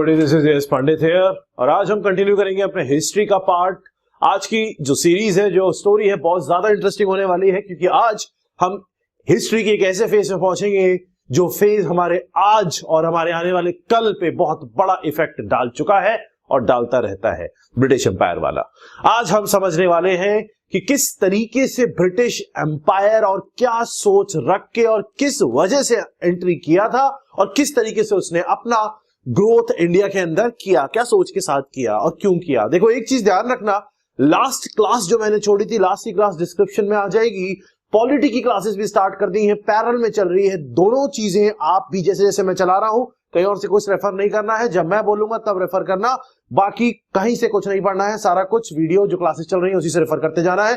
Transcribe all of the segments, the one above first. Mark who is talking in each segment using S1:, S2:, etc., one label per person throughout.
S1: Everybody, this is S Pandit here और आज हम कंटिन्यू करेंगे अपने हिस्ट्री का पार्ट। आज की जो सीरीज है, जो स्टोरी है, बहुत ज्यादा इंटरेस्टिंग होने वाली है क्योंकि आज हम हिस्ट्री के एक ऐसे फेज में पहुंचेंगे जो फेज हमारे आज और हमारे आने वाले कल पे बहुत बड़ा इफेक्ट डाल चुका है और डालता रहता है, ब्रिटिश एम्पायर वाला। आज हम समझने वाले हैं कि किस तरीके से ब्रिटिश एम्पायर और क्या सोच रख के और किस वजह से एंट्री किया था और किस तरीके से उसने अपना ग्रोथ इंडिया के अंदर किया, क्या सोच के साथ किया और क्यों किया। देखो, एक चीज ध्यान रखना, लास्ट क्लास जो मैंने छोड़ी थी, लास्ट की क्लास डिस्क्रिप्शन में आ जाएगी। पॉलिटी की क्लासेस भी स्टार्ट कर दी है, पैरेलल में चल रही है। दोनों चीजें आप भी जैसे जैसे मैं चला रहा हूं, कहीं और से कुछ रेफर नहीं करना है, जब मैं बोलूंगा तब रेफर करना, बाकी कहीं से कुछ नहीं पढ़ना है। सारा कुछ वीडियो जो क्लासेस चल रही है उसी से रेफर करते जाना है।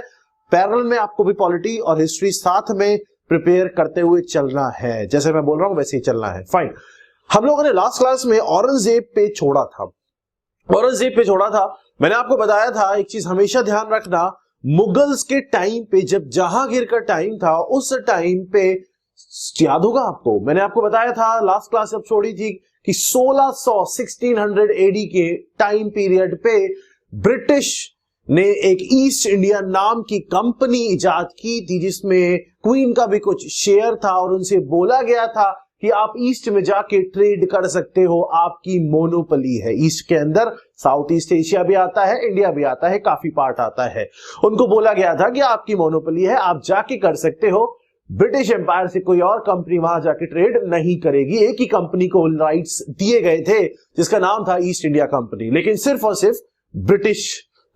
S1: पैरेलल में आपको भी पॉलिटी और हिस्ट्री साथ में प्रिपेयर करते हुए चलना है, जैसे मैं बोल रहा हूं वैसे ही चलना है। फाइन। हम लोगों ने लास्ट क्लास में औरंगजेब पे छोड़ा था। मैंने आपको बताया था एक चीज हमेशा ध्यान रखना, मुगल्स के टाइम पे जब जहांगीर का टाइम था, उस टाइम पे याद होगा आपको, मैंने आपको बताया था लास्ट क्लास जब छोड़ी थी कि 1600 एडी के टाइम पीरियड पे ब्रिटिश ने एक ईस्ट इंडिया नाम की कंपनी इजाद की थी जिसमें क्वीन का भी कुछ शेयर था और उनसे बोला गया था कि आप ईस्ट में जाके ट्रेड कर सकते हो, आपकी मोनोपोली है। ईस्ट के अंदर साउथ ईस्ट एशिया भी आता है, इंडिया भी आता है, काफी पार्ट आता है। उनको बोला गया था कि आपकी मोनोपोली है, आप जाके कर सकते हो। ब्रिटिश एम्पायर से कोई और कंपनी वहां जाके ट्रेड नहीं करेगी। एक ही कंपनी को राइट्स दिए गए थे जिसका नाम था ईस्ट इंडिया कंपनी, लेकिन सिर्फ और सिर्फ ब्रिटिश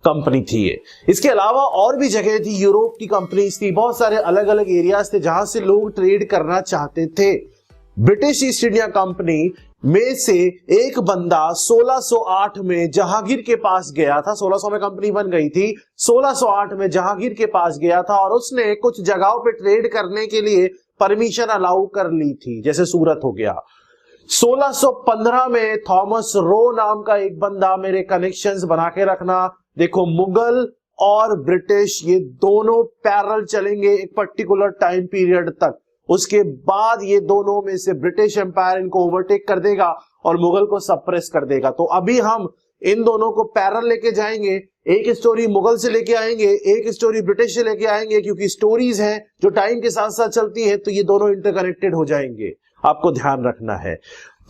S1: कंपनी थी ये। इसके अलावा और भी जगह थी, यूरोप की कंपनीज थी, बहुत सारे अलग अलग एरियाज थे जहां से लोग ट्रेड करना चाहते थे। ब्रिटिश ईस्ट इंडिया कंपनी में से एक बंदा 1608 में जहांगीर के पास गया था। 1600 में कंपनी बन गई थी, 1608 में जहांगीर के पास गया था और उसने कुछ जगहों पे ट्रेड करने के लिए परमिशन अलाउ कर ली थी, जैसे सूरत हो गया। 1615 में थॉमस रो नाम का एक बंदा, मेरे कनेक्शंस बना के रखना, देखो मुगल और ब्रिटिश ये दोनों पैरेलल चलेंगे एक पर्टिकुलर टाइम पीरियड तक। उसके बाद ये दोनों में से ब्रिटिश एम्पायर इनको ओवरटेक कर देगा और मुगल को सप्रेस कर देगा। तो अभी हम इन दोनों को पैरेलल लेके जाएंगे, एक स्टोरी मुगल से लेके आएंगे, एक स्टोरी ब्रिटिश से लेके आएंगे, क्योंकि स्टोरीज हैं जो टाइम के साथ साथ चलती है, तो ये दोनों इंटरकनेक्टेड हो जाएंगे, आपको ध्यान रखना है।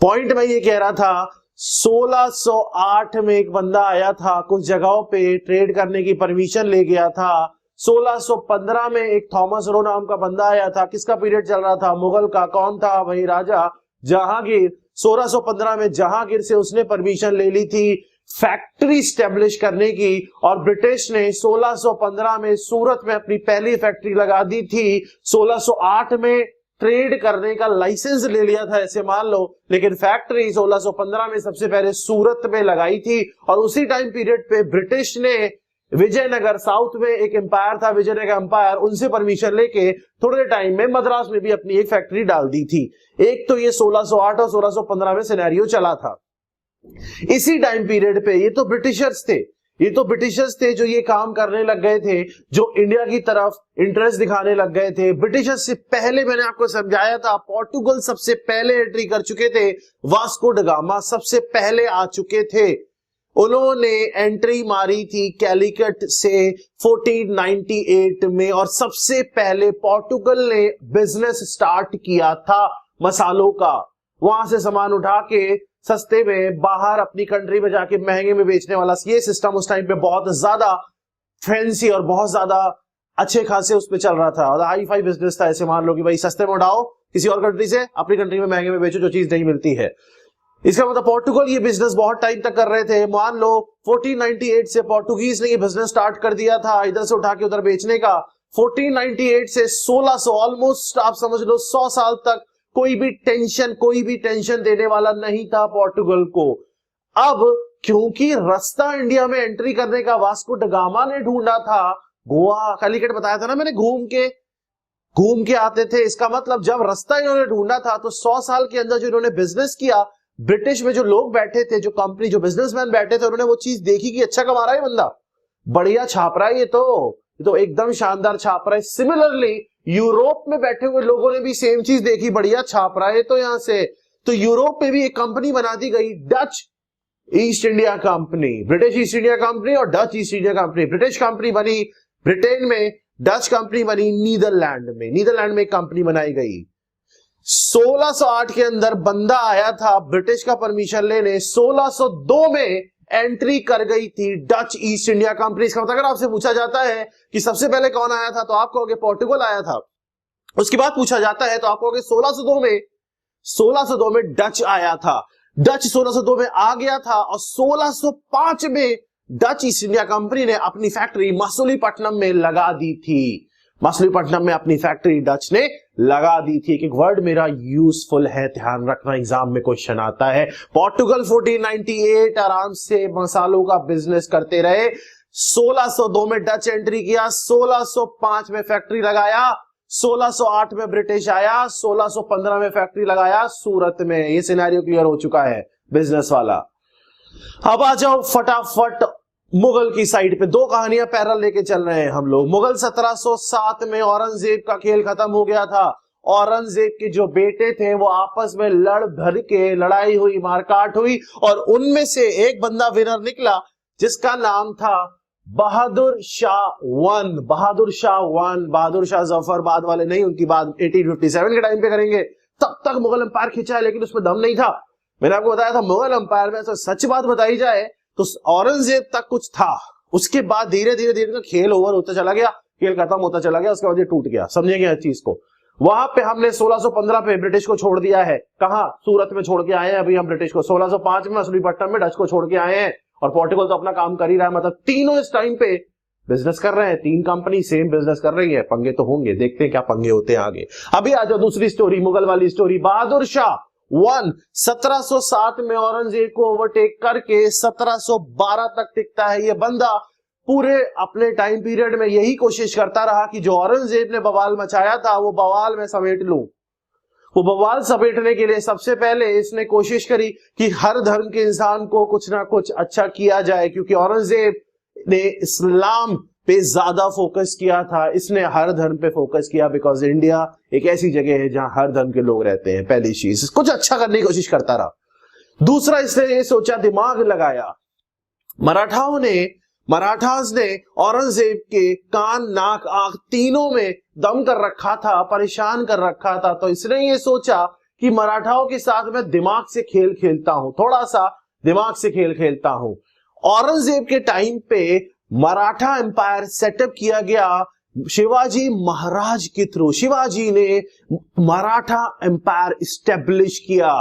S1: पॉइंट मैं ये कह रहा था, 1608 में एक बंदा आया था, कुछ जगहों पे ट्रेड करने की परमिशन ले गया था। 1615 में एक थॉमस रो नाम का बंदा आया था। किसका पीरियड चल रहा था? मुगल का। कौन था? वही राजा जहांगीर। 1615 में जहांगीर से उसने परमिशन ले ली थी फैक्ट्री स्टैब्लिश करने की और ब्रिटिश ने 1615 में सूरत में अपनी पहली फैक्ट्री लगा दी थी। 1608 में ट्रेड करने का लाइसेंस ले लिया था, ऐसे मान लो, लेकिन फैक्ट्री 1615 में सबसे पहले सूरत में लगाई थी। और उसी टाइम पीरियड पे ब्रिटिश ने विजयनगर, साउथ में एक एम्पायर था विजयनगर एम्पायर, उनसे परमिशन लेके थोड़े टाइम में मद्रास में भी अपनी एक फैक्ट्री डाल दी थी। एक तो ये 1608 और 1615 में सिनेरियो चला था। इसी टाइम पीरियड पे ये तो ब्रिटिशर्स थे जो ये काम करने लग गए थे, जो इंडिया की तरफ इंटरेस्ट दिखाने लग गए थे। ब्रिटिशर्स से पहले मैंने आपको समझाया था, पोर्टुगल सबसे पहले एंट्री कर चुके थे, वास्को ड गामा सबसे पहले आ चुके थे। उन्होंने एंट्री मारी थी कैलिकट से 1498 में और सबसे पहले पोर्टुगल ने बिजनेस स्टार्ट किया था मसालों का। वहां से सामान उठा के सस्ते में बाहर अपनी कंट्री में जाके महंगे में बेचने वाला ये सिस्टम उस टाइम पे बहुत ज्यादा फैंसी और बहुत ज्यादा अच्छे खासे उस पे चल रहा था और हाई फाई बिजनेस था। ऐसे मान लो कि भाई सस्ते में उठाओ किसी और कंट्री से, अपनी कंट्री में महंगे में बेचो जो चीज नहीं मिलती है। इसका मतलब पोर्टुगल ये बिजनेस बहुत टाइम तक कर रहे थे। मान लो 1498 से पोर्टुगीज ने ये बिजनेस स्टार्ट कर दिया था, इधर से उठा के उधर बेचने का। 1498 से 1600, ऑलमोस्ट आप समझ लो 100 साल तक कोई भी टेंशन देने वाला नहीं था पोर्टुगल को। अब क्योंकि रास्ता इंडिया में एंट्री करने का वास्को ड गामा ने ढूंढा था, गोवा कैलिकट बताया था ना मैंने, घूम के आते थे। इसका मतलब जब रास्ता इन्होंने ढूंढा था तो 100 साल के अंदर जो इन्होंने बिजनेस किया, ब्रिटिश में जो लोग बैठे थे, जो कंपनी, जो बिजनेसमैन बैठे थे, उन्होंने वो चीज देखी कि अच्छा कमा रहा है बंदा, बढ़िया छाप रहा है, ये तो एकदम शानदार छाप रहा है। सिमिलरली यूरोप में बैठे हुए लोगों ने भी सेम चीज देखी, बढ़िया छाप रहा है तो यहां से, तो यूरोप में भी एक कंपनी बना दी गई, Dutch East India company, British East India company और Dutch East India company. British company बनी ब्रिटेन में, डच कंपनी बनी नीदरलैंड में। नीदरलैंड में एक कंपनी बनाई गई। 1608 के अंदर बंदा आया था ब्रिटिश का परमिशन लेने, 1602 में एंट्री कर गई थी डच ईस्ट इंडिया कंपनी। इसका मतलब अगर आपसे पूछा जाता है कि सबसे पहले कौन आया था तो आप कहोगे पोर्टुगल आया था। उसके बाद पूछा जाता है तो आप कहोगे 1602 में डच आया था। डच 1602 में आ गया था और 1605 में डच ईस्ट इंडिया कंपनी ने अपनी फैक्ट्री मसूलीपट्टनम में लगा दी थी। मसूलीपट्टनम में अपनी फैक्ट्री डच ने लगा दी थी। एक वर्ड मेरा यूजफुल है, ध्यान रखना, एग्जाम में क्वेश्चन आता है। पोर्टुगल 1498 आराम से मसालों का बिजनेस करते रहे। 1602 में डच एंट्री किया, 1605 में फैक्ट्री लगाया, 1608 में ब्रिटिश आया, 1615 में फैक्ट्री लगाया सूरत में। ये सिनेरियो क्लियर हो चुका है बिजनेस वाला। अब आ जाओ फटाफट मुगल की साइड पे। दो कहानियां पैरल लेके चल रहे हैं हम लोग। मुगल 1707 में औरंगजेब का खेल खत्म हो गया था। औरंगजेब के जो बेटे थे वो आपस में लड़ भर के लड़ाई हुई, मारकाट हुई और उनमें से एक बंदा विनर निकला जिसका नाम था बहादुर शाह वन। बहादुर शाह वन, बहादुर शाह जफर बाद वाले नहीं, उनकी बात 1857 के टाइम पे करेंगे। तब तक मुगल एम्पायर खिंचा है लेकिन उसमें दम नहीं था। मैंने आपको बताया था मुगल एम्पायर में सच बात बताई जाए तो औरंगजेब तक कुछ था, उसके बाद धीरे धीरे धीरे खेल ओवर होता चला गया, खेल खत्म होता चला गया, उसके बाद ये टूट गया। समझेंगे इस चीज को। वहां पे हमने 1615 पे ब्रिटिश को छोड़ दिया है। कहां? सूरत में छोड़ के आए हैं अभी हम ब्रिटिश को। 1605 में मसूलीपट्टनम में डच को छोड़ के आए हैं और पोर्टुगल तो अपना काम कर ही रहा है। मतलब तीनों इस टाइम पे बिजनेस कर रहे हैं, तीन कंपनी सेम बिजनेस कर रही है। पंगे तो होंगे, देखते हैं क्या पंगे होते हैं आगे। अभी आ जाओ दूसरी स्टोरी, मुगल वाली स्टोरी। बहादुर शाह वन 1707 में औरंगजेब को ओवरटेक करके 1712 तक टिकता है। ये बंदा पूरे अपने टाइम पीरियड में यही कोशिश करता रहा कि जो औरंगजेब ने बवाल मचाया था वो बवाल में समेट लूं। वो बवाल समेटने के लिए सबसे पहले इसने कोशिश करी कि हर धर्म के इंसान को कुछ ना कुछ अच्छा किया जाए, क्योंकि औरंगजेब ने इस्लाम पे ज्यादा फोकस किया था, इसने हर धर्म पे फोकस किया। बिकॉज इंडिया एक ऐसी जगह है जहां हर धर्म के लोग रहते हैं। पहली चीज, कुछ अच्छा करने की कोशिश करता रहा। दूसरा, इसने ये सोचा, दिमाग लगाया। मराठास ने औरंगजेब के कान, नाक, आंख तीनों में दम कर रखा था, परेशान कर रखा था। तो इसने ये सोचा कि मराठाओं के साथ मैं दिमाग से खेल खेलता हूं, थोड़ा सा दिमाग से खेल खेलता हूं। औरंगजेब के टाइम पे मराठा एम्पायर सेटअप किया गया शिवाजी महाराज के थ्रू। शिवाजी ने मराठा एम्पायर स्टेब्लिश किया।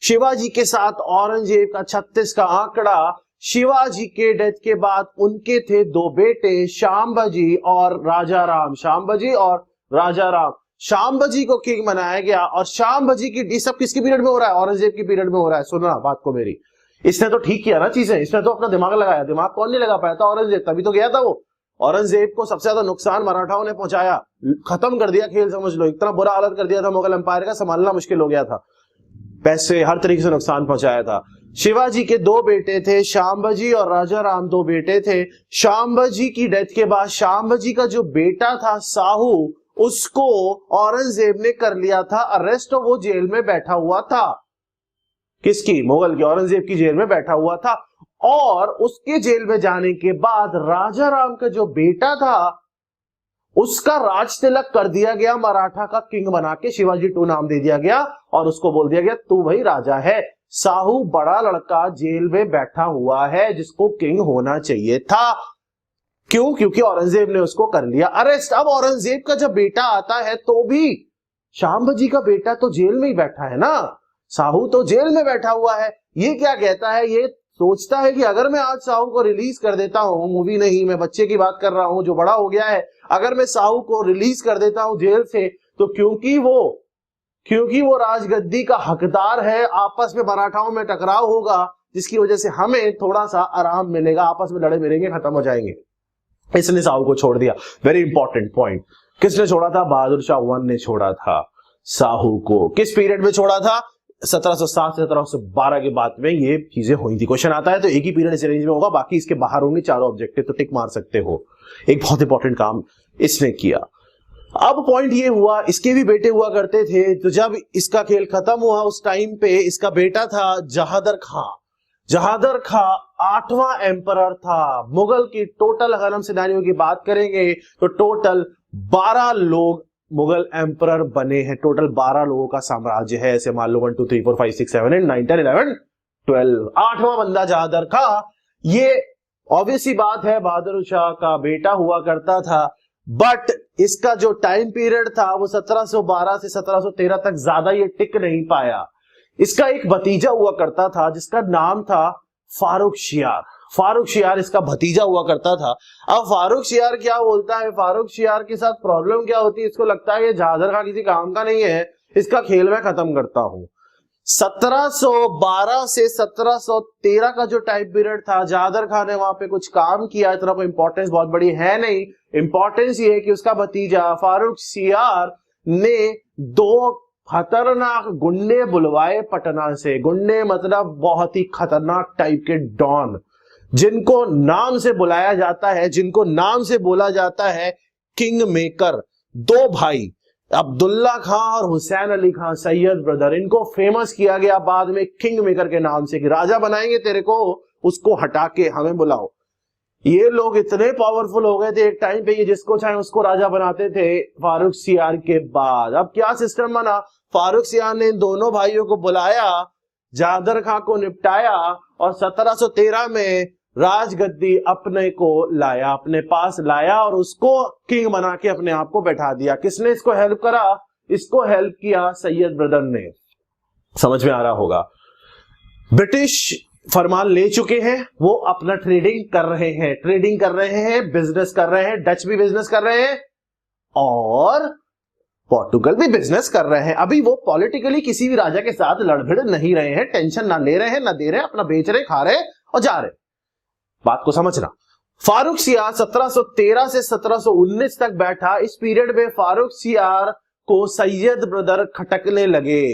S1: शिवाजी के साथ औरंगजेब का 36 का आंकड़ा। शिवाजी के डेथ के बाद उनके थे दो बेटे, शांबजी और राजाराम। शांबजी और राजाराम। शांबजी को किंग बनाया गया और शांबजी की सब किसके पीरियड में हो रहा है? औरंगजेब के पीरियड में हो रहा है। सुनना बात को मेरी, इसने तो ठीक किया ना चीजें, इसने तो अपना दिमाग लगाया। दिमाग कौन नहीं लगा पाया था? औरंगजेब, तभी तो गया था वो। औरंगजेब को सबसे ज्यादा नुकसान मराठाओं ने पहुंचाया, खत्म कर दिया खेल, समझ लो। इतना बुरा हालत कर दिया था मुगल एम्पायर का, संभालना मुश्किल हो गया था। पैसे, हर तरीके से नुकसान पहुंचाया था। शिवाजी के दो बेटे थे, शांबजी और राजाराम, दो बेटे थे। शांबजी की डेथ के बाद शांबजी का जो बेटा था साहू, उसको औरंगजेब ने कर लिया था अरेस्ट, वो जेल में बैठा हुआ था। किसकी? मुगल की। औरंगजेब की जेल में बैठा हुआ था। और उसके जेल में जाने के बाद राजाराम का जो बेटा था उसका राज तिलक कर दिया गया, मराठा का किंग बना के शिवाजी 2 नाम दे दिया गया और उसको बोल दिया गया तू भाई राजा है। साहू बड़ा लड़का जेल में बैठा हुआ है जिसको किंग होना चाहिए था। क्यों? क्योंकि औरंगजेब ने उसको कर लिया अरेस्ट। अब औरंगजेब का जब बेटा आता है तो भी शांबजी का बेटा तो जेल में ही बैठा है ना, साहू तो जेल में बैठा हुआ है। ये क्या कहता है? ये सोचता है कि अगर मैं आज साहू को रिलीज कर देता हूं, मूवी नहीं, मैं बच्चे की बात कर रहा हूं जो बड़ा हो गया है, अगर मैं साहू को रिलीज कर देता हूं जेल से तो क्योंकि वो राजगद्दी का हकदार है, आपस में मराठाओं में टकराव होगा जिसकी वजह से हमें थोड़ा सा आराम मिलेगा, आपस में लड़े मिलेंगे, खत्म हो जाएंगे। इसने साहू को छोड़ दिया। Very important point. किसने छोड़ा था? बहादुर शाह वन ने छोड़ा था साहू को। किस पीरियड में छोड़ा था? 1707 से 1712 के बाद में ये चीजें हुई थी। क्वेश्चन आता है तो एक ही पीरियड इस रेंज में होगा, बाकी इसके बाहर होंगे। चारों ऑब्जेक्टिव तो टिक मार सकते हो। एक बहुत इंपॉर्टेंट काम इसने किया। अब पॉइंट ये हुआ, इसके भी बेटे हुआ करते थे। तो जब इसका खेल खत्म हुआ उस टाइम पे इसका बेटा था जहादर खां। जहादर खां 8वां एम्परर था। मुगल की टोटल अगर हम सिनेरियो की बात करेंगे तो टोटल 12 लोग मुगल एम्परर बने हैं। टोटल 12 लोगों का साम्राज्य है। ऐसे मान लो 1 2 3 4 5 6 7 8 9 10 11 12, 8वां बंदा जहादर खां। ये ऑब्वियस सी बात है बहादुर शाह का बेटा हुआ करता था, बट इसका जो टाइम पीरियड था वो 1712 से 1713 तक ज्यादा ये टिक नहीं पाया। इसका एक भतीजा हुआ करता था जिसका नाम था फारूक शियार। फारूक शियार इसका भतीजा हुआ करता था। अब फारूक शियार क्या बोलता है, फारूक शियार के साथ प्रॉब्लम क्या होती है, इसको लगता है ये जहादर खां किसी काम का नहीं है, इसका खेल मैं खत्म करता हूं। 1712 से 1713 का जो टाइम पीरियड था, जहादर खां ने वहां पे कुछ काम किया, इतना कोई इंपॉर्टेंस बहुत बड़ी है नहीं। इंपॉर्टेंस ये है कि उसका भतीजा फारूक शियार ने 2 खतरनाक गुंडे बुलवाए पटना से। गुंडे मतलब बहुत ही खतरनाक टाइप के डॉन, जिनको नाम से बुलाया जाता है, जिनको नाम से बोला जाता है किंग मेकर। 2 भाई अब्दुल्ला खां और हुसैन अली खां, सैयद ब्रदर, इनको फेमस किया गया बाद में किंग मेकर के नाम से कि राजा बनाएंगे तेरे को, उसको हटा के हमें बुलाओ। ये लोग इतने पावरफुल हो गए थे एक टाइम पे, ये जिसको चाहे उसको राजा बनाते थे फारूक शियार के बाद। अब क्या सिस्टम बना, फारूक शियार ने इन दोनों भाइयों को बुलाया, जहादर खां को निपटाया और 1713 में राजगद्दी अपने को लाया, अपने पास लाया और उसको किंग बना के अपने आप को बैठा दिया। किसने इसको हेल्प करा, इसको हेल्प किया सैयद ब्रदर ने। समझ में आ रहा होगा। ब्रिटिश फरमान ले चुके हैं, वो अपना ट्रेडिंग कर रहे हैं, ट्रेडिंग कर रहे हैं, बिजनेस कर रहे हैं। डच भी बिजनेस कर रहे हैं और पोर्टुगल भी बिजनेस कर रहे हैं। अभी वो पॉलिटिकली किसी भी राजा के साथ लड़भिड़ नहीं रहे हैं, टेंशन ना ले रहे हैं, ना दे रहे हैं, अपना बेच रहे, खा रहे और जा रहे। बात को समझना। फारूक शियार 1713 से 1719 तक बैठा। इस पीरियड में फारूक शियार को सैयद ब्रदर खटकने लगे।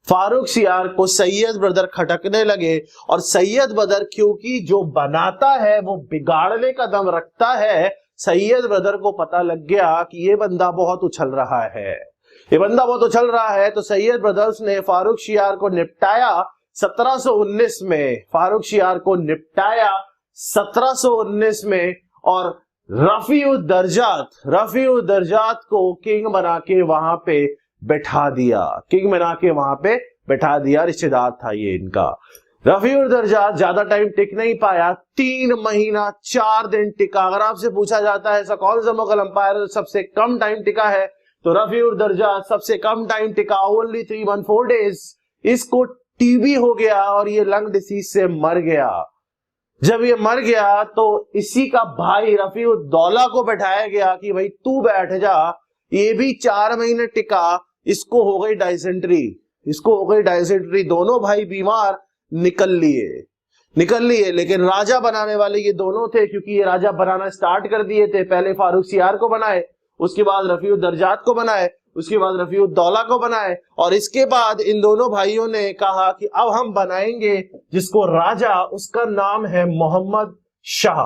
S1: फारूक शियार को सैयद ब्रदर खटकने लगे और सैयद ब्रदर क्योंकि जो बनाता है वो बिगाड़ने का दम रखता है, सैयद ब्रदर को पता लग गया कि ये बंदा बहुत उछल रहा है, ये बंदा बहुत उछल रहा है। तो सैयद ब्रदर्स ने फारूक शियार को निपटाया 1719 में, फारूक शियार को निपटाया 1719 में और रफीउद्दर्जात को किंग बना के वहां पे बैठा दिया, किंग बना के वहां पे बैठा दिया। रिश्तेदार था ये इनका। रफीउद्दर्जात ज्यादा टाइम टिक नहीं पाया, 3 महीना 4 दिन टिका। अगर आपसे पूछा जाता है कौन सा मुगल एम्पायर सबसे कम टाइम टिका है, तो रफीउद्दर्जात सबसे कम टाइम टिका, ओनली 314 डेज। इसको टीबी हो गया और ये लंग डिसीज से मर गया। जब ये मर गया तो इसी का भाई रफीउद्दौला को बैठाया गया कि भाई तू बैठ जा। ये भी 4 महीने टिका, इसको हो गई डायसेंट्री, इसको हो गई डायसेंट्री। दोनों भाई बीमार, निकल लिए। लेकिन राजा बनाने वाले ये दोनों थे, क्योंकि ये राजा बनाना स्टार्ट कर दिए थे। पहले फारूक शियार को बनाए, उसके बाद रफीउद्दर्जात को बनाए, उसके बाद रफीउद्दौला को बनाए और इसके बाद इन दोनों भाइयों ने कहा कि अब हम बनाएंगे जिसको राजा, उसका नाम है मोहम्मद शाह।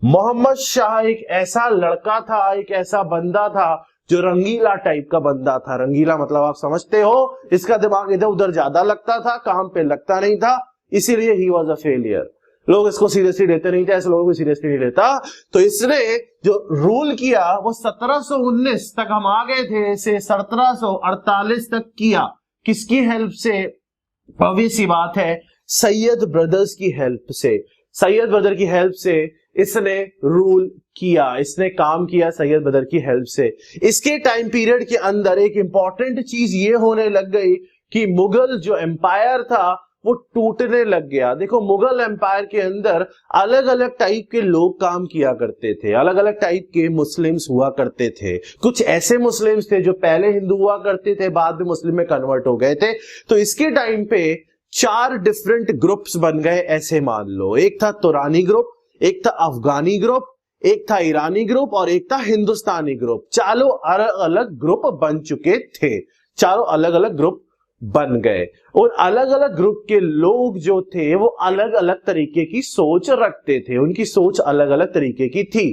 S1: मोहम्मद शाह एक ऐसा लड़का था, एक ऐसा बंदा था जो रंगीला टाइप का बंदा था। रंगीला मतलब आप समझते हो, इसका दिमाग इधर उधर ज्यादा लगता था, काम पे लगता नहीं था, इसीलिए ही वॉज अ फेलियर। लोग इसको सीरियसली लेते नहीं थे, ऐसे लोगों को सीरियसली नहीं लेता। तो इसने जो रूल किया वो 1719 तक हम आ गए थे से 1748 तक किया। किसकी हेल्प से? ऑब्वियस सी बात है, सैयद ब्रदर्स की हेल्प से। सैयद ब्रदर की हेल्प से इसने रूल किया, इसने काम किया सैयद ब्रदर की हेल्प से। इसके टाइम पीरियड के अंदर एक इंपॉर्टेंट चीज ये होने लग गई कि मुगल जो एम्पायर था वो टूटने लग गया। देखो, मुगल एम्पायर के अंदर अलग अलग टाइप के लोग काम किया करते थे, अलग अलग टाइप के मुस्लिम्स हुआ करते थे। कुछ ऐसे मुस्लिम्स थे जो पहले हिंदू हुआ करते थे, बाद में मुस्लिम में कन्वर्ट हो गए थे। तो इसके टाइम पे 4 डिफरेंट ग्रुप्स बन गए, ऐसे मान लो। एक था तुरानी ग्रुप, एक था अफगानी ग्रुप, एक था ईरानी ग्रुप और एक था हिंदुस्तानी ग्रुप। चारों अलग अलग ग्रुप बन चुके थे, चारों अलग अलग ग्रुप बन गए। और अलग अलग ग्रुप के लोग जो थे वो अलग अलग तरीके की सोच रखते थे, उनकी सोच अलग अलग तरीके की थी।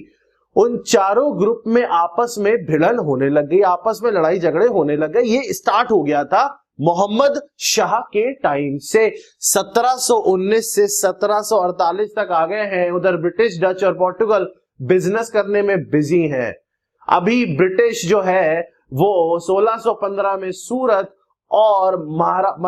S1: उन चारों ग्रुप में आपस में भिड़न होने लग गई, आपस में लड़ाई झगड़े होने लग गए। ये स्टार्ट हो गया था मोहम्मद शाह के टाइम से 1719 से 1748 तक आ गए हैं। उधर ब्रिटिश, डच और पोर्टुगल बिजनेस करने में बिजी हैं। अभी ब्रिटिश जो है वो 1615 में सूरत और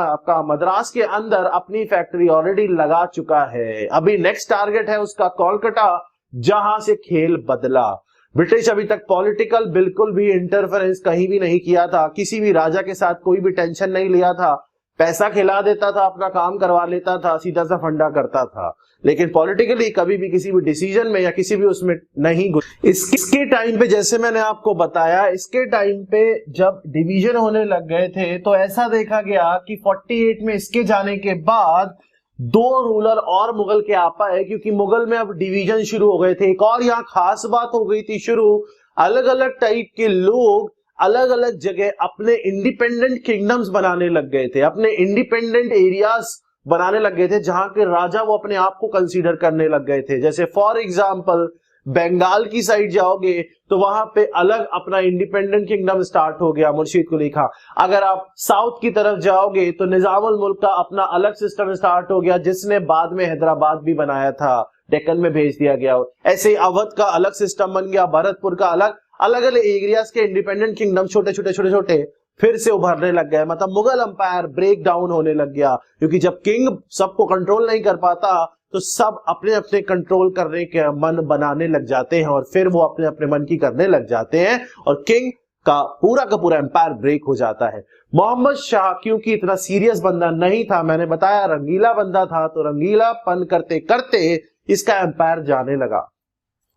S1: आपका मद्रास के अंदर अपनी फैक्ट्री ऑलरेडी लगा चुका है। अभी नेक्स्ट टारगेट है उसका कोलकाता, जहां से खेल बदला। ब्रिटिश अभी तक पॉलिटिकल बिल्कुल भी इंटरफेरेंस कहीं भी नहीं किया था, किसी भी राजा के साथ कोई भी टेंशन नहीं लिया था, पैसा खिला देता था, अपना काम करवा लेता था, सीधा सा फंडा करता था, लेकिन पॉलिटिकली कभी भी किसी भी डिसीजन में या किसी भी उसमें नहीं इसके टाइम पे, जैसे मैंने आपको बताया, इसके टाइम पे जब डिवीजन होने लग गए थे तो ऐसा देखा गया कि 48 में इसके जाने के बाद 2 रूलर और मुगल के आ पाए, क्योंकि मुगल में अब डिवीजन शुरू हो गए थे। एक और यहाँ खास बात हो गई थी शुरू, अलग अलग टाइप के लोग अलग अलग जगह अपने इंडिपेंडेंट किंगडम्स बनाने लग गए थे, अपने इंडिपेंडेंट एरियाज बनाने लग गए थे, जहां के राजा वो अपने आप को कंसीडर करने लग गए थे। जैसे फॉर एग्जांपल बंगाल की साइड जाओगे तो वहां पे अलग अपना इंडिपेंडेंट किंगडम स्टार्ट हो गया, मुर्शीद कुली खां। अगर आप साउथ की तरफ जाओगे तो निजामुल मुल्क का अपना अलग सिस्टम स्टार्ट हो गया, जिसने बाद में हैदराबाद भी बनाया था, डेक्कन में भेज दिया गया। ऐसे ही अवध का अलग सिस्टम बन गया, भरतपुर का अलग, अलग अलग एरियाज के इंडिपेंडेंट किंगडम छोटे छोटे छोटे छोटे फिर से उभरने लग गए। मतलब मुगल अंपायर ब्रेक डाउन होने लग गया, क्योंकि जब किंग सबको कंट्रोल नहीं कर पाता तो सब अपने अपने कंट्रोल करने के मन बनाने लग जाते हैं, और फिर वो अपने अपने मन की करने लग जाते हैं, और किंग का पूरा एम्पायर ब्रेक हो जाता है। मोहम्मद शाह क्योंकि इतना सीरियस बंदा नहीं था, मैंने बताया रंगीला बंदा था, तो रंगीलापन करते करते इसका एम्पायर जाने लगा।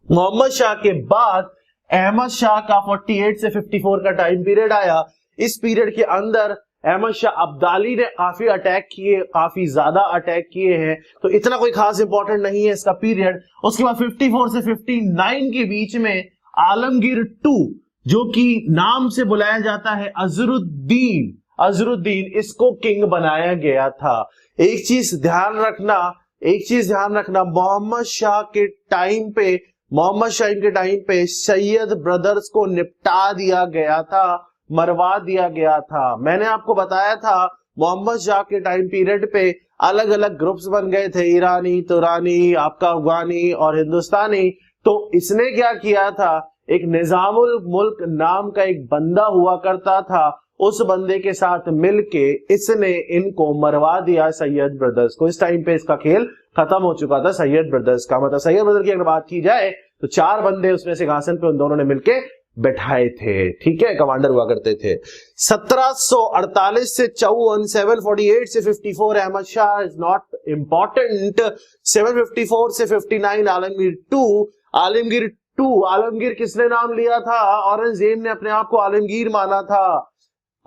S1: मोहम्मद शाह के बाद अहमद शाह का 48 से 54 का टाइम पीरियड आया। इस पीरियड के अंदर अहमद शाह अब्दाली ने काफी अटैक किए, काफी ज्यादा अटैक किए हैं, तो इतना कोई खास इंपॉर्टेंट नहीं है इसका पीरियड। उसके बाद 54 से 59 के बीच में आलमगीर 2, जो कि नाम से बुलाया जाता है अजरुद्दीन, इसको किंग बनाया गया था। एक चीज ध्यान रखना, मोहम्मद शाह के टाइम पे सैयद ब्रदर्स को निपटा दिया गया था, मरवा दिया गया था। मैंने आपको बताया था मोहम्मद शाह के टाइम पीरियड पे अलग अलग ग्रुप्स बन गए थे, ईरानी, तुरानी, आपका अफगानी और हिंदुस्तानी। तो इसने क्या किया था, एक निजामुल मुल्क नाम का एक बंदा हुआ करता था, उस बंदे के साथ मिलके इसने इनको मरवा दिया, सैयद ब्रदर्स को। इस टाइम पे इसका खेल खत्म हो चुका था सैयद ब्रदर्स का। मतलब सैयद ब्रदर की अगर बात की जाए तो 4 बंदे उसमें सिंहासन पे उन दोनों ने मिलके बैठाए थे, ठीक है, कमांडर हुआ करते थे। 1748 से 54, 748 से 54 Ahmad Shah is not important. 754 से 59 आलमगीर किसने नाम लिया था? औरंगजेब ने अपने आप को आलमगीर माना था।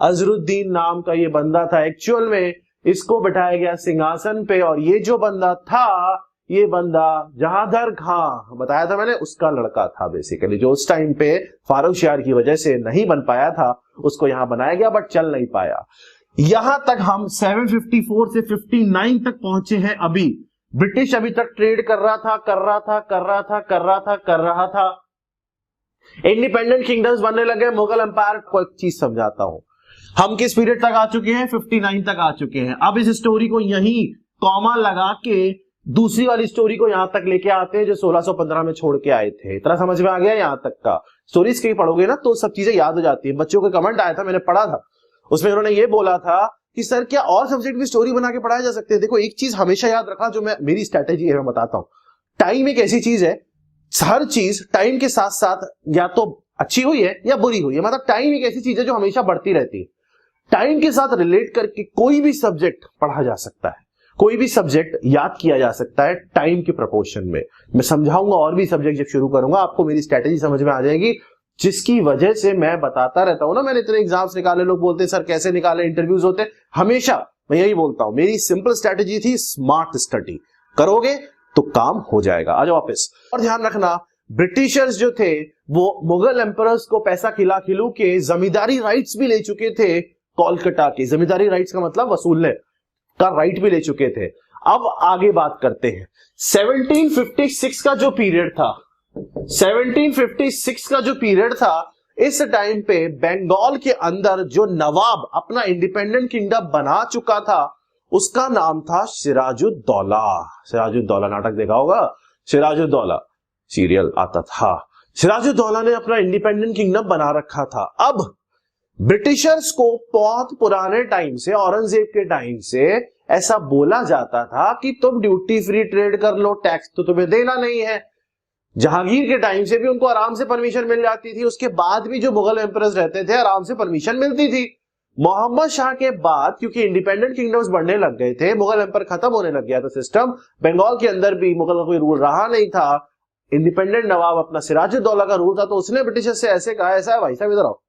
S1: अजरुद्दीन नाम का ये बंदा था, एक्चुअल में इसको बिठाया गया सिंहासन पे, और ये जो बंदा था, ये बंदा जहांगीर खां बताया था मैंने, उसका लड़का था बेसिकली, जो उस टाइम पे फारुखशियार की वजह से नहीं बन पाया था, उसको यहां बनाया गया, बट चल नहीं पाया। यहां तक हम 754 से 59 तक पहुंचे हैं। अभी ब्रिटिश अभी तक ट्रेड कर रहा था, इंडिपेंडेंट किंगडम्स बनने लगे, मुगल एम्पायर को एक चीज समझाता हूं, हम किस पीरियड तक आ चुके हैं? 59 तक आ चुके हैं। अब इस स्टोरी को यहीं कॉमा लगा के दूसरी वाली स्टोरी को यहां तक लेके आते हैं, जो 1615 में छोड़ के आए थे। इतना समझ में आ गया? यहां तक का स्टोरीज के पढ़ोगे ना तो सब चीजें याद हो जाती है। बच्चों का कमेंट आया था, मैंने पढ़ा था, उसमें उन्होंने ये बोला था कि सर क्या और सब्जेक्ट भी स्टोरी बना के पढ़ाए जा सकते हैं? देखो एक चीज हमेशा याद रखना, जो मेरी स्ट्रेटेजी है, मैं बताता हूं। टाइम एक ऐसी चीज है, हर चीज टाइम के साथ साथ या तो अच्छी हुई है या बुरी हुई है। मतलब टाइम एक ऐसी चीज है जो हमेशा बढ़ती रहती है। टाइम के साथ रिलेट करके कोई भी सब्जेक्ट पढ़ा जा सकता है, कोई भी सब्जेक्ट याद किया जा सकता है टाइम के प्रोपोर्शन में। मैं समझाऊंगा और भी सब्जेक्ट जब शुरू करूंगा, आपको मेरी स्ट्रेटेजी समझ में आ जाएगी, जिसकी वजह से मैं बताता रहता हूं ना। मैंने इतने एग्जाम्स निकाले, लोग बोलते हैं सर कैसे निकाले, इंटरव्यूज होते, हमेशा मैं यही बोलता हूं, मेरी सिंपल स्ट्रेटेजी थी, स्मार्ट स्टडी करोगे तो काम हो जाएगा। आ जाओ वापस। और ध्यान रखना, ब्रिटिशर्स जो थे वो मुगल एम्परर्स को पैसा खिला खिलू के जमींदारी राइट्स भी ले चुके थे। कोलकाता के जमींदारी राइट्स का मतलब वसूलने का राइट भी ले चुके थे। अब आगे बात करते हैं 1756 का जो पीरियड था, 1756 का जो पीरियड था, इस टाइम पे बंगाल के अंदर जो नवाब अपना इंडिपेंडेंट किंगडम बना चुका था उसका नाम था सिराजुद्दौला। सिराजुद्दौला नाटक देखा होगा, सिराजुद्दौला सीरियल आता था। सिराजुद्दौला ने अपना इंडिपेंडेंट किंगडम बना रखा था। अब ब्रिटिशर्स को बहुत पुराने टाइम से, औरंगजेब के टाइम से ऐसा बोला जाता था कि तुम ड्यूटी फ्री ट्रेड कर लो, टैक्स तो तुम्हें देना नहीं है। जहांगीर के टाइम से भी उनको आराम से परमिशन मिल जाती थी, उसके बाद भी जो मुगल एम्परर्स रहते थे आराम से परमिशन मिलती थी। मोहम्मद शाह के बाद क्योंकि इंडिपेंडेंट किंगडम्स बढ़ने लग गए थे, मुगल एम्पायर खत्म होने लग गया था सिस्टम, बंगाल के अंदर भी मुगल का कोई रूल रहा नहीं था, इंडिपेंडेंट नवाब अपना सिराजुद्दौला का रूल था, तो उसने ब्रिटिशर से ऐसे कहा, ऐसा है भाई साहब इधर आओ,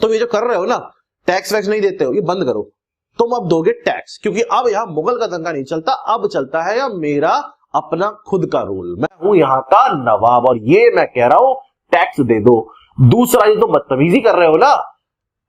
S1: तुम ये जो कर रहे हो ना, टैक्स वैक्स नहीं देते हो, ये बंद करो, तुम अब दोगे टैक्स, क्योंकि अब यहां मुगल का दंगा नहीं चलता, अब चलता है या मेरा अपना खुद का रूल, मैं हूं यहां का नवाब और ये मैं कह रहा हूं टैक्स दे दो। दूसरा, ये तो बदतमीजी कर रहे हो ना।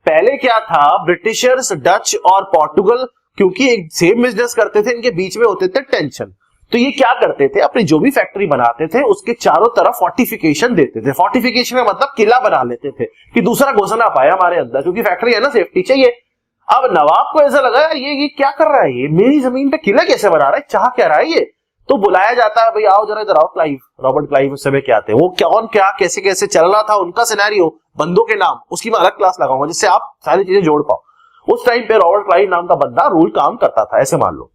S1: पहले क्या था, ब्रिटिशर्स, डच और पोर्टुगल क्योंकि एक सेम बिजनेस करते थे, इनके बीच में होते थे टेंशन, तो ये क्या करते थे, अपनी जो भी फैक्ट्री बनाते थे उसके चारों तरफ फोर्टिफिकेशन देते थे। फोर्टिफिकेशन का मतलब किला बना लेते थे कि दूसरा घुस ना पाए हमारे अंदर, क्योंकि फैक्ट्री है ना, सेफ्टी चाहिए। अब नवाब को ऐसा लगा यार ये क्या कर रहा है, ये मेरी जमीन पे किला कैसे बना रहा है, चाह क्या रहा है ये, तो बुलाया जाता है, भाई आओ जरा इधर आओ, क्लाइव, रॉबर्ट क्लाइव उस समय क्या थे, वो कौन क्या कैसे कैसे चल रहा था उनका सिनेरियो, बंदों के नाम, उसकी मैं अलग क्लास लगाऊंगा जिससे आप सारी चीजें जोड़ पाओ। उस टाइम पे रॉबर्ट क्लाइव नाम का बंदा रूल काम करता था, ऐसे मान लो।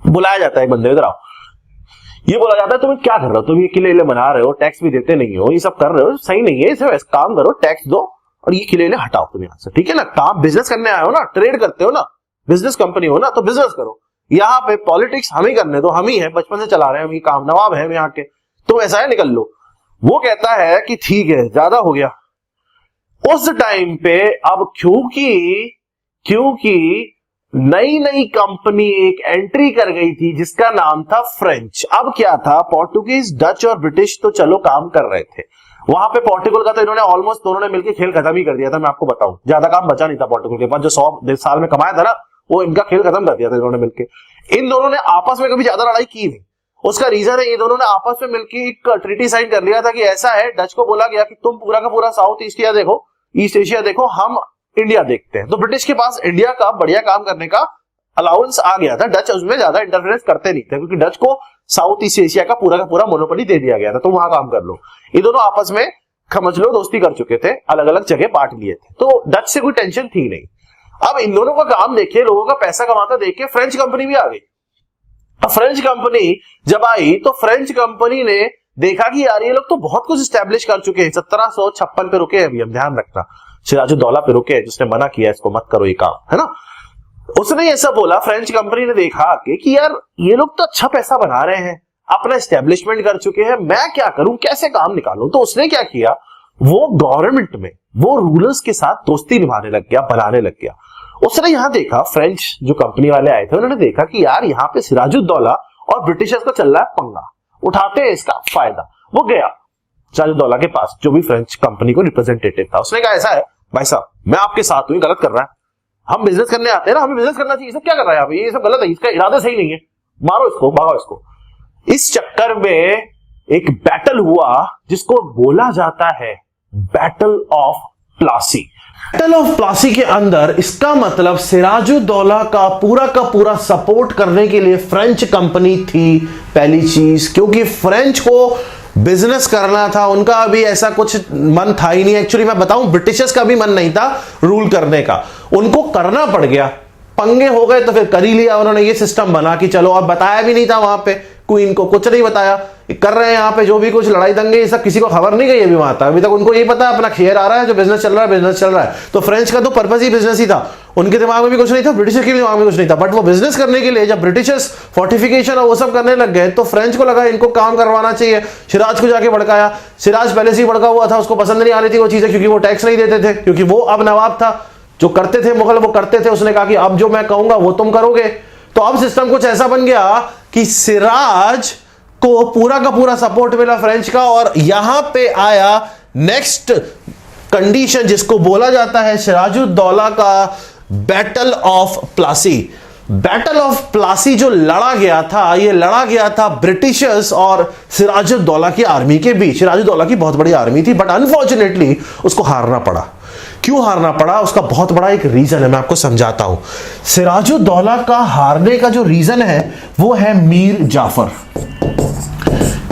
S1: बुलाया जाता है एक बंदे, इधर आओ, ये बोला जाता है तुम क्या कर रहे हो, तुम ये किले बना रहे हो, टैक्स भी देते नहीं हो, ये सब कर रहे हो, सही नहीं है, इसे काम करो, टैक्स दो और ये किले हटाओ तुम यहां से, ठीक है ना। काम बिजनेस करने आए हो ना, ट्रेड करते हो ना, बिजनेस कंपनी हो ना, तो बिजनेस करो, यहाँ पे पॉलिटिक्स हम ही करने दो, हम ही है, बचपन से चला रहे हैं हम, ये काम नवाब है यहाँ के, तुम ऐसा है निकल लो। वो कहता है कि ठीक है, ज्यादा हो गया। उस टाइम पे अब क्योंकि नई नई कंपनी एक एंट्री कर गई थी जिसका नाम था फ्रेंच। अब क्या था, पोर्टुगीज, डच और ब्रिटिश तो चलो काम कर रहे थे, वहां पे पोर्टुगल का तो इन्होंने ऑलमोस्ट दोनों ने मिलकर खेल खत्म ही कर दिया था। मैं आपको बताऊं, ज्यादा काम बचा नहीं था पोर्टुगल के पास, जो 100 साल में कमाया था ना, वो इनका खेल खत्म कर दिया था इन्होंने मिलकर। इन दोनों ने आपस में कभी ज्यादा लड़ाई की नहीं। उसका रीजन है, ये दोनों ने आपस में मिलकर एक ट्रीटी साइन कर लिया था कि ऐसा है, डच को बोला गया कि तुम पूरा का पूरा साउथ ईस्ट एशिया देखो, ईस्ट एशिया देखो, हम इंडिया देखते हैं। तो ब्रिटिश के पास इंडिया का बढ़िया काम करने का अलाउंस आ गया था, डच उसमें ज्यादा इंटरफेरेंस करते नहीं थे, क्योंकि डच को साउथ ईस्ट एशिया का पूरा मोनोपोली दे दिया गया था, तो वहां काम कर लो। ये दोनों आपस में समझ लो दोस्ती कर चुके थे, अलग अलग जगह बांट लिए थे, तो डच से कोई टेंशन थी नहीं। अब इन दोनों का काम देखिए, लोगों का पैसा कमाता देख के फ्रेंच कंपनी भी आ गई। अब फ्रेंच कंपनी जब आई तो फ्रेंच कंपनी ने देखा कि यार ये लोग तो बहुत कुछ स्टैब्लिश कर चुके हैं, 1756 पे रुके हैं अभी, हम ध्यान रखना, सिराजुद्दौला पे रुके, जिसने मना किया इसको मत करो ये काम, है ना। उसने ऐसा बोला, फ्रेंच कंपनी ने देखा कि यार ये लोग तो अच्छा पैसा बना रहे हैं, अपना एस्टेब्लिशमेंट कर चुके हैं, मैं क्या करूं, कैसे काम निकालूं। तो उसने क्या किया, वो गवर्नमेंट में, वो रूलर्स के साथ दोस्ती निभाने लग गया, बनाने लग गया। उसने यहां देखा, फ्रेंच जो कंपनी वाले आए थे उन्होंने देखा कि यार यहाँ पे सिराजुद्दौला और ब्रिटिशर्स का चल रहा है पंगा, उठाते हैं इसका फायदा। वो गया सिराजुद्दौला के पास, जो भी फ्रेंच कंपनी को रिप्रेजेंटेटिव था, उसने कहा ऐसा है भाई साहब, मैं आपके साथ हूं, गलत कर रहा है, हम बिजनेस करने आते हैं ना, हमें बिजनेस करना चाहिए, सब क्या कर रहा है आप, ये सब गलत है, इसका इरादा सही नहीं है, मारो इसको, भगाओ इसको। इस चक्कर में एक बैटल हुआ जिसको बोला जाता है battle of Plassey. Battle of Plassey के अंदर इसका मतलब सिराजुद्दौला का पूरा सपोर्ट करने के लिए फ्रेंच कंपनी थी, पहली चीज, क्योंकि फ्रेंच को बिजनेस करना था, उनका अभी ऐसा कुछ मन था ही नहीं। एक्चुअली मैं बताऊं, ब्रिटिशर्स का भी मन नहीं था रूल करने का, उनको करना पड़ गया, पंगे हो गए तो फिर कर ही लिया उन्होंने, ये सिस्टम बना कि चलो, अब बताया भी नहीं था वहां पे, क्वीन को कुछ नहीं बताया, कर रहे हैं यहाँ पे जो भी कुछ लड़ाई दंगे, ये सब किसी को खबर नहीं गई अभी वहां तक, अभी तक उनको ये पता है अपना शेयर आ रहा है, जो बिजनेस चल रहा है। तो फ्रेंच का तो पर्पस ही बिजनेस ही था, उनके दिमाग में भी कुछ नहीं था, ब्रिटिशर के दिमाग में कुछ नहीं था, बट वो बिजनेस करने के लिए जब ब्रिटिशर्स फोर्टिफिकेशन और वो सब करने लग गए तो फ्रेंच को लगा इनको काम करवाना चाहिए। सिराज को जाके भड़काया, सिराज पहले से ही भड़का हुआ था, उसको पसंद नहीं आ रही थी वो चीजें, क्योंकि वो टैक्स नहीं देते थे, क्योंकि वो अब नवाब था, जो करते थे मुगल वो करते थे। उसने कहा कि अब जो मैं कहूंगा वो तुम करोगे। तो अब सिस्टम कुछ ऐसा बन गया कि सिराज को पूरा का पूरा सपोर्ट मिला फ्रेंच का, और यहां पे आया नेक्स्ट कंडीशन जिसको बोला जाता है सिराजुद्दौला का battle of Plassey. Battle of Plassey जो लड़ा गया था, ये लड़ा गया था ब्रिटिशर्स और सिराजुद्दौला की आर्मी के बीच। सिराजुद्दौला की बहुत बड़ी आर्मी थी, बट अनफॉर्चुनेटली उसको हारना पड़ा। क्यों हारना पड़ा, उसका बहुत बड़ा एक रीजन है, मैं आपको समझाता हूं। सिराजुद्दौला का हारने का जो रीजन है वो है मीर जाफर।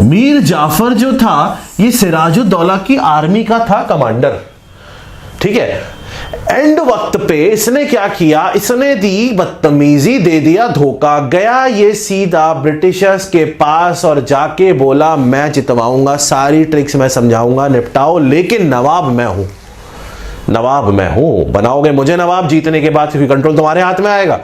S1: मीर जाफर जो था, ये सिराजुद्दौला की आर्मी का था कमांडर, ठीक है। एंड वक्त पे इसने क्या किया, इसने दी बदतमीजी, दे दिया धोखा। गया ये सीधा ब्रिटिशर्स के पास और जाके बोला मैं जितवाऊंगा, सारी ट्रिक्स मैं समझाऊंगा, निपटाओ, लेकिन नवाब मैं हूं, नवाब मैं हूं, बनाओगे मुझे नवाब जीतने के बाद, क्योंकि कंट्रोल तुम्हारे हाथ में आएगा।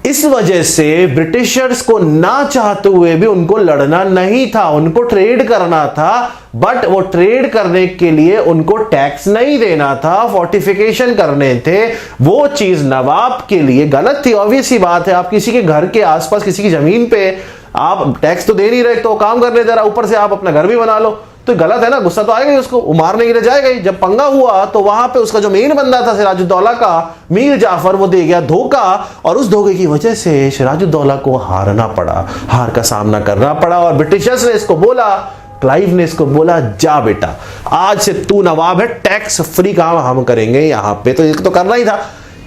S1: इस वजह से ब्रिटिशर्स को ना चाहते हुए भी उनको लड़ना नहीं था, उनको ट्रेड करना था, बट वो ट्रेड करने के लिए उनको टैक्स नहीं देना था, फोर्टिफिकेशन करने थे। वो चीज नवाब के लिए गलत थी। ऑब्वियस सी बात है, आप किसी के घर के आसपास किसी की जमीन पे आप टैक्स तो दे नहीं रहे, तो काम करने दे रहा, ऊपर से आप अपना घर भी बना लो, तो गलत है ना। गुस्सा तो आएगा ही उसको, मारने के लिए जाएगा ही। जब पंगा हुआ तो वहां पे उसका जो मेन बंदा था सिराजुद्दौला का, मीर जाफर, वो दे गया धोखा, और उस धोखे की वजह से सिराजुद्दौला को हारना पड़ा, हार का सामना करना पड़ा। और ब्रिटिशर्स ने इसको बोला, क्लाइव ने इसको बोला, जा बेटा आज से तू नवाब है, टैक्स फ्री काम हम करेंगे यहां पे। तो इसको तो करना ही था,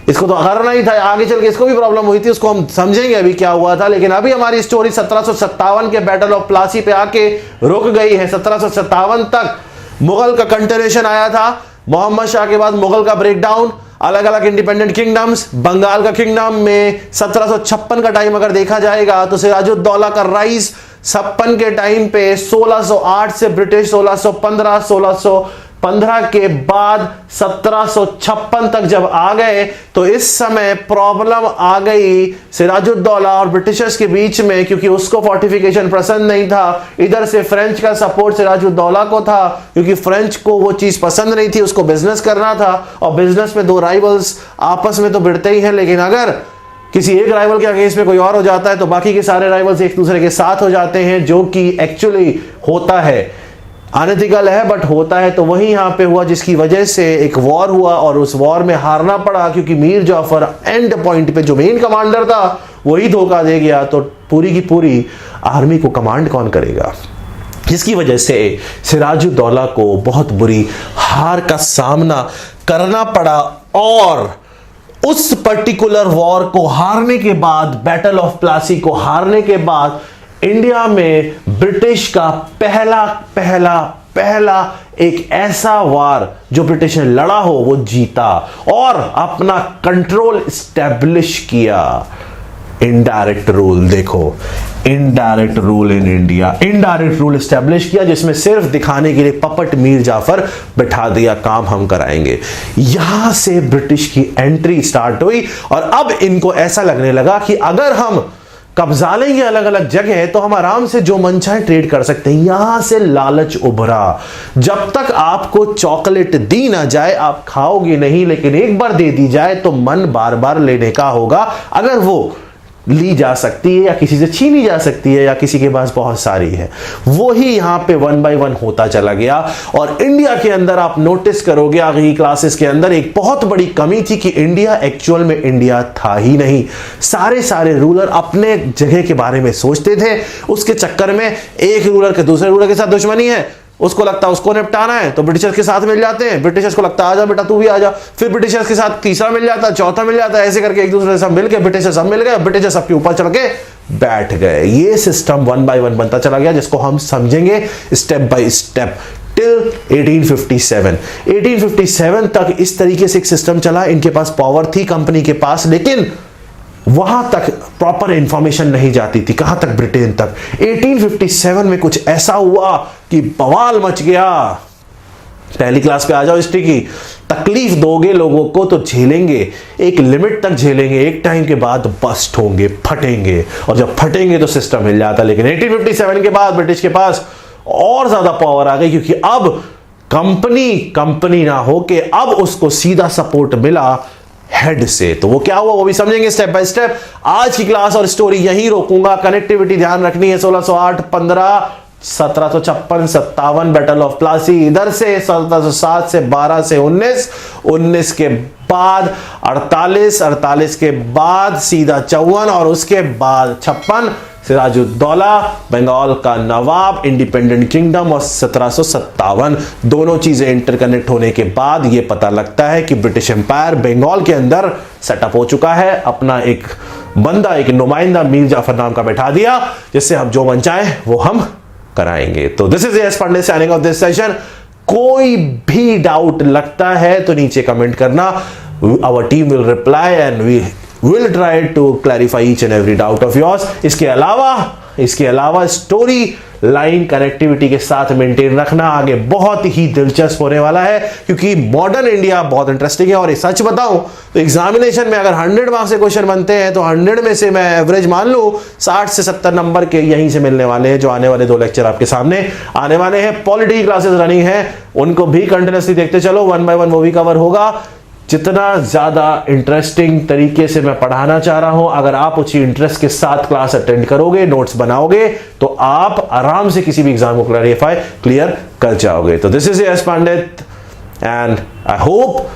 S1: इसको तो करना ही था। आगे चल के इसको भी प्रॉब्लम हुई थी, उसको हम समझेंगे अभी क्या हुआ था। लेकिन अभी हमारी स्टोरी 1757 के बैटल ऑफ प्लासी पे आके रुक गई है। 1757 तक मुगल का कंटिन्यूएशन आया था। मोहम्मद शाह के बाद मुगल का ब्रेकडाउन, अलग अलग इंडिपेंडेंट किंगडम्स, बंगाल का किंगडम में 1756 का टाइम अगर देखा जाएगा तो सिराजुद्दौला का राइज 56 के टाइम पे 1608 से ब्रिटिश 1615 के बाद 1756 तक जब आ गए तो इस समय प्रॉब्लम आ गई सिराजुद्दौला और ब्रिटिशर्स के बीच में, क्योंकि उसको फोर्टिफिकेशन पसंद नहीं था। इधर से फ्रेंच का सपोर्ट सिराजुद्दौला को था, क्योंकि फ्रेंच को वो चीज पसंद नहीं थी, उसको बिजनेस करना था। और बिजनेस में दो राइवल्स आपस में तो भिड़ते ही हैं, लेकिन अगर किसी एक राइवल के अगेंस्ट में कोई और हो जाता है तो बाकी के सारे राइवल्स एक दूसरे के साथ हो जाते हैं, जो कि एक्चुअली होता है, अनएथिकल है बट होता है। तो वही यहां पे हुआ, जिसकी वजह से एक वॉर हुआ और उस वॉर में हारना पड़ा, क्योंकि मीर जाफर एंड पॉइंट पे जो मेन कमांडर था वही धोखा दे गया। तो पूरी की पूरी आर्मी को कमांड कौन करेगा, जिसकी वजह से सिराजुद्दौला को बहुत बुरी हार का सामना करना पड़ा। और उस पर्टिकुलर वॉर को हारने के बाद, बैटल ऑफ प्लासी को हारने के बाद, इंडिया में ब्रिटिश का पहला एक ऐसा वार जो ब्रिटिश ने लड़ा हो वो जीता और अपना कंट्रोल स्टैब्लिश किया। इनडायरेक्ट रूल, देखो indirect rule in India, indirect rule establish किया, जिसमें सिर्फ दिखाने के लिए पपट मीर जाफर बिठा दिया, काम हम कराएंगे। यहां से ब्रिटिश की एंट्री स्टार्ट हुई और अब इनको ऐसा लगने लगा कि अगर हम कब्जा लेंगे अलग अलग जगह तो हम आराम से जो मन चाहे ट्रेड कर सकते हैं। यहां से लालच उभरा। जब तक आपको चॉकलेट दी ना जाए आप खाओगे नहीं, लेकिन एक बार दे दी जाए तो मन बार बार लेने का होगा। अगर वो ली जा सकती है या किसी से छीनी जा सकती है या किसी के पास बहुत सारी है, वो ही यहां पे 1 बाय 1 होता चला गया। और इंडिया के अंदर आप नोटिस करोगे आगे क्लासेस के अंदर एक बहुत बड़ी कमी थी कि इंडिया एक्चुअल में इंडिया था ही नहीं। सारे रूलर अपने जगह के बारे में सोचते थे, उसके चक्कर में एक रूलर के दूसरे रूलर के साथ दुश्मनी है, उसको लगता है उसको निपटाना है तो ब्रिटिशर्स के साथ मिल जाते हैं, ब्रिटिशर्स को लगता है आजा बेटा तू भी आजा, फिर ब्रिटिशर्स के साथ तीसरा मिल जाता है, चौथा मिल जाता है, ऐसे करके एक दूसरे से सब मिल के ब्रिटिशर्स सब मिल गए, ब्रिटिशर्स सबके ऊपर चढ़ के बैठ गए। ये सिस्टम 1 बाय 1 बनता चला गया, जिसको हम समझेंगे स्टेप बाय स्टेप टिल 1857 तक इस तरीके से एक सिस्टम चला। इनके पास पावर थी कंपनी के पास, लेकिन वहां तक प्रॉपर इंफॉर्मेशन नहीं जाती थी। कहां तक? ब्रिटेन तक। 1857 में कुछ ऐसा हुआ कि बवाल मच गया। पहली क्लास पे आ जाओ हिस्ट्री की। तकलीफ दोगे लोगों को तो झेलेंगे, एक लिमिट तक झेलेंगे, एक टाइम के बाद बस्ट होंगे, फटेंगे, और जब फटेंगे तो सिस्टम हिल जाता। लेकिन 1857 के बाद ब्रिटिश के पास और ज्यादा पावर आ गई, क्योंकि अब कंपनी ना होके अब उसको सीधा सपोर्ट मिला हेड से। तो वो क्या हुआ वो भी समझेंगे स्टेप बाय स्टेप। आज की क्लास और स्टोरी यहीं रोकूंगा। कनेक्टिविटी ध्यान रखनी है। 1608, 15, 1756 57 बैटल ऑफ प्लासी इधर से, 1707 से 12 से 19, 19 के बाद 48, 48 के बाद सीधा 54 और उसके बाद 56 सिराजुद्दौला बंगाल का नवाब, इंडिपेंडेंट किंगडम और 1757 दोनों चीजें इंटरकनेक्ट होने के बाद यह पता लगता है कि ब्रिटिश एम्पायर बंगाल के अंदर सेटअप हो चुका है। अपना एक बंदा, एक नुमाइंदा मीर जाफर नाम का बैठा दिया, जिससे हम जो मन चाहे वो हम कराएंगे। तो this is S Pandey signing off this session. कोई भी डाउट लगता है तो नीचे कमेंट करना, our team will reply and we will try to clarify each and every doubt of yours। इसके अलावा स्टोरी लाइन कनेक्टिविटी के साथ मेंटेन रखना आगे बहुत ही दिलचस्प होने वाला है, क्योंकि मॉडर्न इंडिया बहुत इंटरेस्टिंग है। और ये सच बताऊं तो एग्जामिनेशन में अगर 100 मार्क्स से क्वेश्चन बनते हैं तो 100 में से मैं एवरेज मान लूं 60 से 70 नंबर के यहीं से मिलने वाले हैं। जो आने वाले 2 लेक्चर आपके सामने आने वाले हैं, पॉलिटी की क्लासेस रनिंग है, उनको भी कंटिन्यूअसली देखते चलो, 1 by 1 वो भी कवर होगा। जितना ज्यादा इंटरेस्टिंग तरीके से मैं पढ़ाना चाह रहा हूं, अगर आप उसी इंटरेस्ट के साथ क्लास अटेंड करोगे, नोट्स बनाओगे, तो आप आराम से किसी भी एग्जाम को क्लियर कर जाओगे। तो this is S Pandit and I hope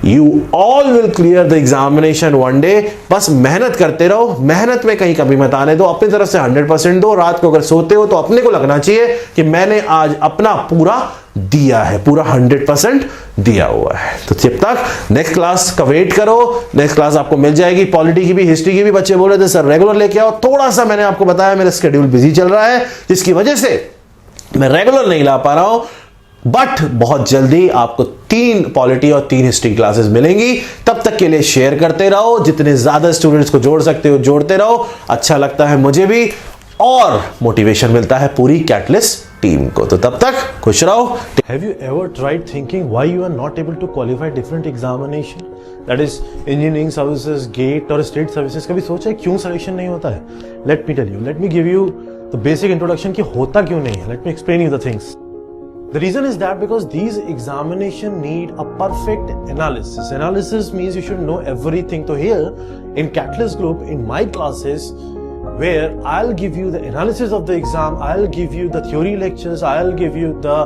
S1: you all will clear the examination one day. बस मेहनत करते रहो, मेहनत में कहीं कमी मत आने दो, अपनी तरफ से 100% दो। रात को अगर सोते हो तो अपने को लगना चाहिए कि मैंने आज अपना पूरा दिया है, पूरा 100% दिया हुआ है। तो जब तक नेक्स्ट क्लास का वेट करो, नेक्स्ट क्लास आपको मिल जाएगी। पॉलिटी की भी, हिस्ट्री की भी बच्चे बोल रहे थे सर रेगुलर लेके आओ, थोड़ा सा मैंने आपको बताया मेरा शेड्यूल बिजी चल रहा है, जिसकी वजह से मैं रेगुलर नहीं ला पा रहा हूं, बट बहुत जल्दी आपको 3 पॉलिटी और 3 हिस्ट्री क्लासेस मिलेंगी। तब तक के लिए शेयर करते रहो, जितने ज्यादा स्टूडेंट्स को जोड़ सकते हो जोड़ते रहो, अच्छा लगता है मुझे भी और मोटिवेशन मिलता है पूरी कैटलिस्ट टीम को। तो तब तक खुश रहो।
S2: Have you ever tried thinking why you are not able to qualify different examination? That is engineering services, GATE और state services। कभी सोचा है क्यों सिलेक्शन नहीं होता है? Let me tell you, let me give you the basic introduction कि होता क्यों नहीं है। Let me explain you the things। The reason is that because these examination need a perfect analysis. Analysis means you should know everything. So here in Catalyst Group, in my classes, where I'll give you the analysis of the exam, I'll give you the theory lectures, I'll give you the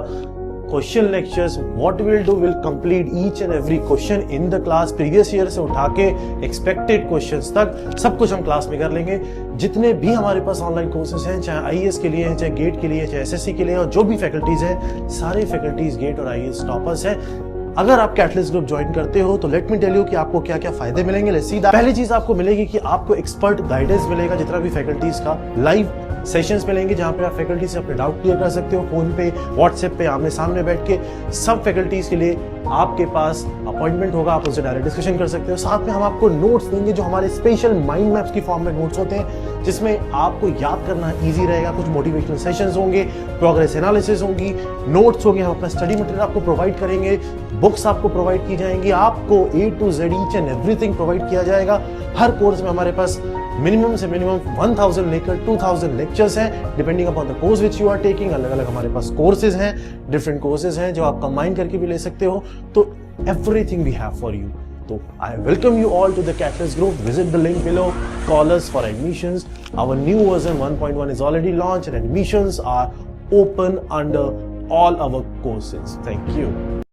S2: question lectures. What we'll do, we'll complete each and every question in the class, previous year से उठा के expected questions तक सब कुछ हम class में कर लेंगे। जितने भी हमारे पास ऑनलाइन कोर्सेज हैं, चाहे आईएएस के लिए हैं, चाहे गेट के लिए, चाहे एसएससी के लिए, और जो भी फैकल्टीज हैं, सारे फैकल्टीज गेट और आईएएस टॉपर्स हैं। अगर आप कैटलिस्ट ग्रुप ज्वाइन करते हो तो लेट मी टेल यू कि आपको क्या क्या फायदे मिलेंगे। Let's see that. पहली चीज आपको मिलेगी कि आपको एक्सपर्ट गाइडेंस मिलेगा, जितना भी फैकल्टीज का लाइव सेशंस मिलेंगे, जहां पे आप फैकल्टी से अपने डाउट क्लियर कर सकते हो, फोन पे, व्हाट्सएप पे, आमने सामने बैठ के। सब फैकल्टीज के लिए आपके पास अपॉइंटमेंट होगा, आप उनसे डायरेक्ट डिस्कशन कर सकते हो। साथ में हम आपको नोट्स देंगे, जो हमारे स्पेशल माइंड मैप्स की फॉर्म में नोट्स होते हैं, जिसमें आपको याद करना ईजी रहेगा। कुछ मोटिवेशनल सेशंस होंगे, प्रोग्रेस एनालिसिस होंगी, नोट्स होंगे, हम अपना स्टडी मटेरियल आपको प्रोवाइड करेंगे, बुक्स आपको प्रोवाइड की जाएंगी, आपको A to Z each and everything provide किया जाएगा। हर कोर्स में हमारे पास मिनिमम से मिनिमम 1000 लेकर 2000 लेक्चर्स हैं, depending upon the course which you are taking. अलग अलग हमारे पास कोर्सेज हैं, डिफरेंट कोर्सेज हैं जो आप कंबाइन करके भी ले सकते हो। तो everything we have for you. तो I welcome you all to the catalyst group. Visit the link below, call us for admissions. Our new version 1.1 is already launched and admissions are open under all our courses. Thank you.